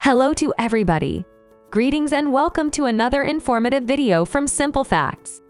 Hello to everybody. Greetings and welcome to another informative video from Simple Facts.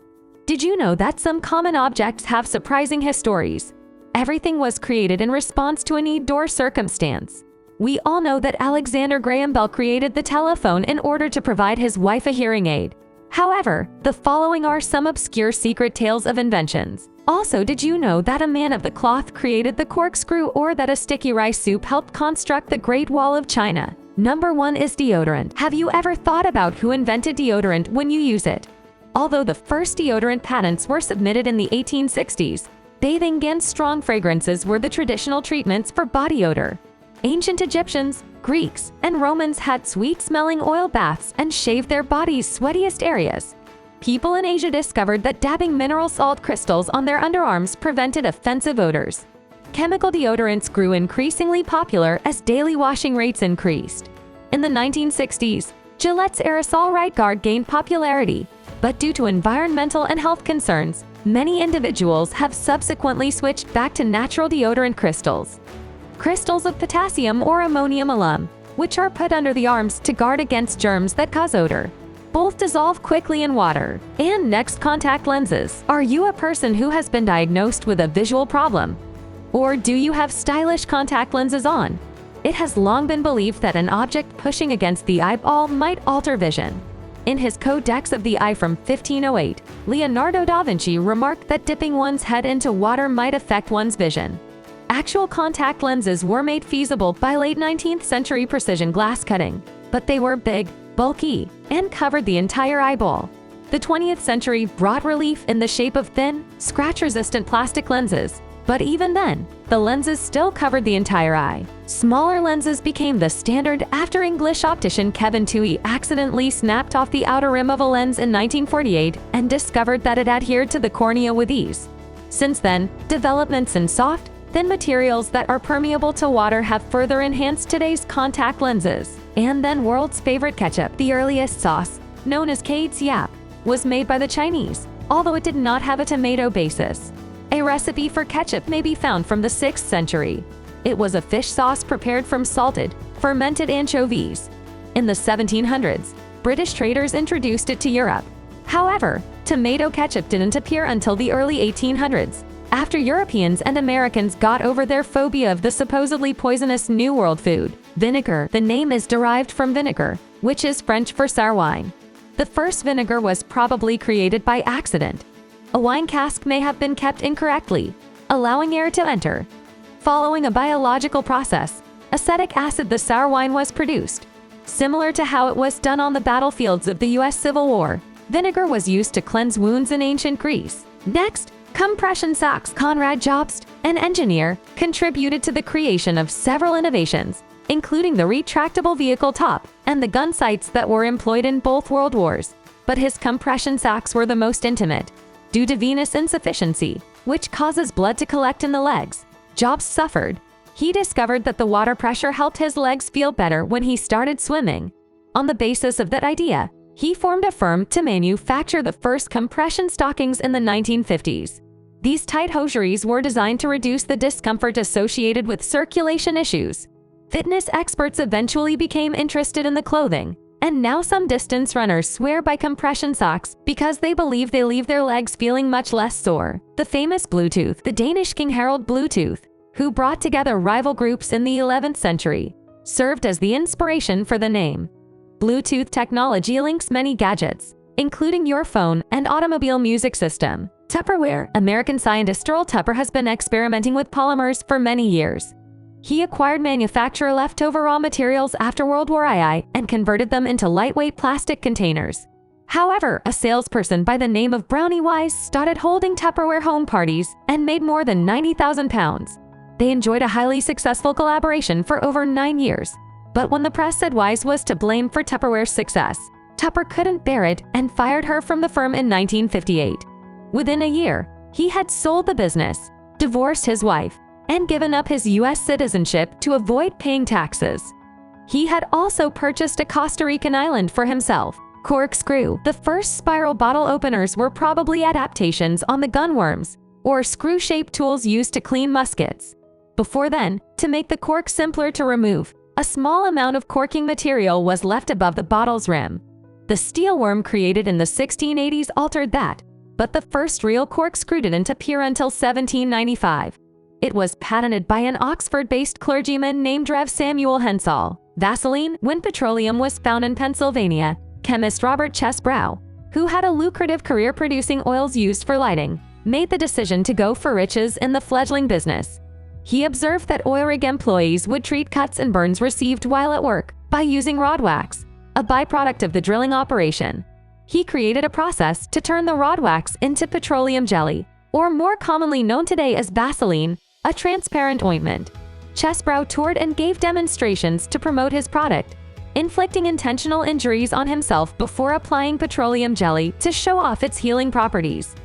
Did you know that some common objects have surprising histories? Everything was created in response to a need or circumstance. We all know that Alexander Graham Bell created the telephone in order to provide his wife a hearing aid. However, the following are some obscure secret tales of inventions. Also, did you know that a man of the cloth created the corkscrew, or that a sticky rice soup helped construct the Great Wall of China? Number 1 is deodorant. Have you ever thought about who invented deodorant when you use it? Although the first deodorant patents were submitted in the 1860s, bathing and strong fragrances were the traditional treatments for body odor. Ancient Egyptians, Greeks, and Romans had sweet-smelling oil baths and shaved their bodies' sweatiest areas. People in Asia discovered that dabbing mineral salt crystals on their underarms prevented offensive odors. Chemical deodorants grew increasingly popular as daily washing rates increased. In the 1960s, Gillette's aerosol Right Guard gained popularity, but due to environmental and health concerns, many individuals have subsequently switched back to natural deodorant crystals. Crystals of potassium or ammonium alum, which are put under the arms to guard against germs that cause odor. Both dissolve quickly in water. And next, contact lenses. Are you a person who has been diagnosed with a visual problem? Or do you have stylish contact lenses on? It has long been believed that an object pushing against the eyeball might alter vision. In his Codex of the Eye from 1508, Leonardo da Vinci remarked that dipping one's head into water might affect one's vision. Actual contact lenses were made feasible by late 19th century precision glass cutting, but they were big, bulky, and covered the entire eyeball. The 20th century brought relief in the shape of thin, scratch-resistant plastic lenses, but even then, the lenses still covered the entire eye. Smaller lenses became the standard after English optician Kevin Toohey accidentally snapped off the outer rim of a lens in 1948 and discovered that it adhered to the cornea with ease. Since then, developments in soft, thin materials that are permeable to water have further enhanced today's contact lenses. And then world's favorite ketchup, the earliest sauce, known as Kate's Yap, was made by the Chinese, although it did not have a tomato basis. A recipe for ketchup may be found from the 6th century. It was a fish sauce prepared from salted, fermented anchovies. In the 1700s, British traders introduced it to Europe. However, tomato ketchup didn't appear until the early 1800s, after Europeans and Americans got over their phobia of the supposedly poisonous New World food, vinegar. The name is derived from vinegar, which is French for sour wine. The first vinegar was probably created by accident. A wine cask may have been kept incorrectly, allowing air to enter. Following a biological process, acetic acid, the sour wine was produced. Similar to how it was done on the battlefields of the U.S. Civil War, vinegar was used to cleanse wounds in ancient Greece. Next, compression socks. Conrad Jobst, an engineer, contributed to the creation of several innovations, including the retractable vehicle top and the gun sights that were employed in both World Wars. But his compression socks were the most intimate. Due to venous insufficiency, which causes blood to collect in the legs, Jobst suffered. He discovered that the water pressure helped his legs feel better when he started swimming. On the basis of that idea, he formed a firm to manufacture the first compression stockings in the 1950s. These tight hosieries were designed to reduce the discomfort associated with circulation issues. Fitness experts eventually became interested in the clothing, and now some distance runners swear by compression socks because they believe they leave their legs feeling much less sore. The famous Bluetooth, the Danish King Harald Bluetooth, who brought together rival groups in the 11th century, served as the inspiration for the name. Bluetooth technology links many gadgets, including your phone and automobile music system. Tupperware. American scientist Earl Tupper has been experimenting with polymers for many years. He acquired manufacturer leftover raw materials after World War II and converted them into lightweight plastic containers. However, a salesperson by the name of Brownie Wise started holding Tupperware home parties and made more than £90,000. They enjoyed a highly successful collaboration for over 9 years. But when the press said Wise was to blame for Tupperware's success, Tupper couldn't bear it and fired her from the firm in 1958. Within a year, he had sold the business, divorced his wife, and given up his U.S. citizenship to avoid paying taxes. He had also purchased a Costa Rican island for himself. Corkscrew. The first spiral bottle openers were probably adaptations on the gunworms, or screw-shaped tools used to clean muskets. Before then, to make the cork simpler to remove, A small amount of corking material was left above the bottle's rim. The steel worm created in the 1680s altered that, but the first real corkscrew didn't appear until 1795. It was patented by an Oxford-based clergyman named Rev. Samuel Hensall. Vaseline, when petroleum was found in Pennsylvania, chemist Robert Chesbrough, who had a lucrative career producing oils used for lighting, made the decision to go for riches in the fledgling business. He observed that oil rig employees would treat cuts and burns received while at work by using rod wax, a byproduct of the drilling operation. He created a process to turn the rod wax into petroleum jelly, or more commonly known today as Vaseline, a transparent ointment. Chesbrough toured and gave demonstrations to promote his product, inflicting intentional injuries on himself before applying petroleum jelly to show off its healing properties.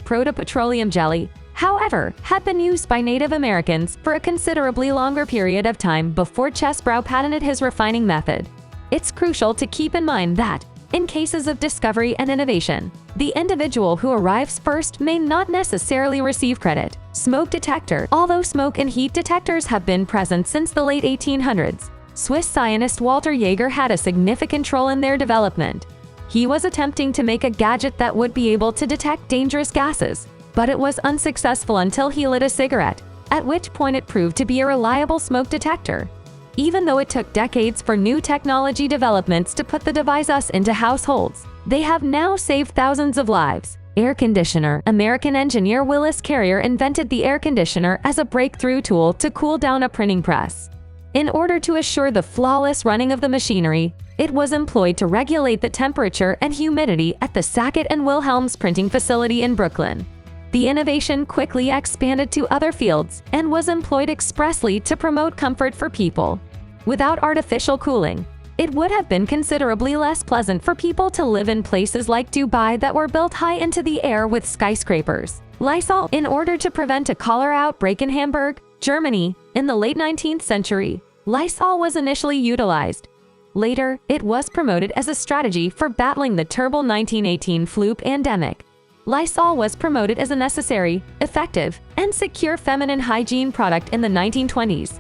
Proto-petroleum jelly, however, had been used by Native Americans for a considerably longer period of time before Chesbrough patented his refining method. It's crucial to keep in mind that, in cases of discovery and innovation, the individual who arrives first may not necessarily receive credit. Smoke detector. Although smoke and heat detectors have been present since the late 1800s, Swiss scientist Walter Jaeger had a significant role in their development. He was attempting to make a gadget that would be able to detect dangerous gases, but it was unsuccessful until he lit a cigarette, at which point it proved to be a reliable smoke detector. Even though it took decades for new technology developments to put the device into households, they have now saved thousands of lives. Air conditioner. American engineer Willis Carrier invented the air conditioner as a breakthrough tool to cool down a printing press. In order to assure the flawless running of the machinery, it was employed to regulate the temperature and humidity at the Sackett and Wilhelms printing facility in Brooklyn. The innovation quickly expanded to other fields and was employed expressly to promote comfort for people. Without artificial cooling, it would have been considerably less pleasant for people to live in places like Dubai that were built high into the air with skyscrapers. Lysol. In order to prevent a cholera outbreak in Hamburg, Germany, in the late 19th century, Lysol was initially utilized. Later, it was promoted as a strategy for battling the terrible 1918 flu pandemic. Lysol was promoted as a necessary, effective, and secure feminine hygiene product in the 1920s.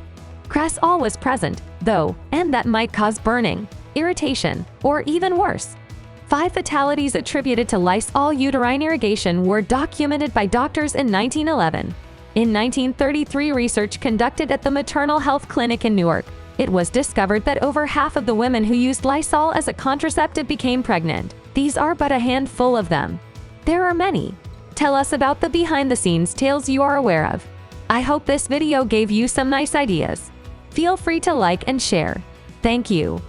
Cressol was present, though, and that might cause burning, irritation, or even worse. 5 fatalities attributed to Lysol uterine irrigation were documented by doctors in 1911. In 1933, research conducted at the Maternal Health Clinic in Newark, it was discovered that over half of the women who used Lysol as a contraceptive became pregnant. These are but a handful of them. There are many. Tell us about the behind-the-scenes tales you are aware of. I hope this video gave you some nice ideas. Feel free to like and share. Thank you.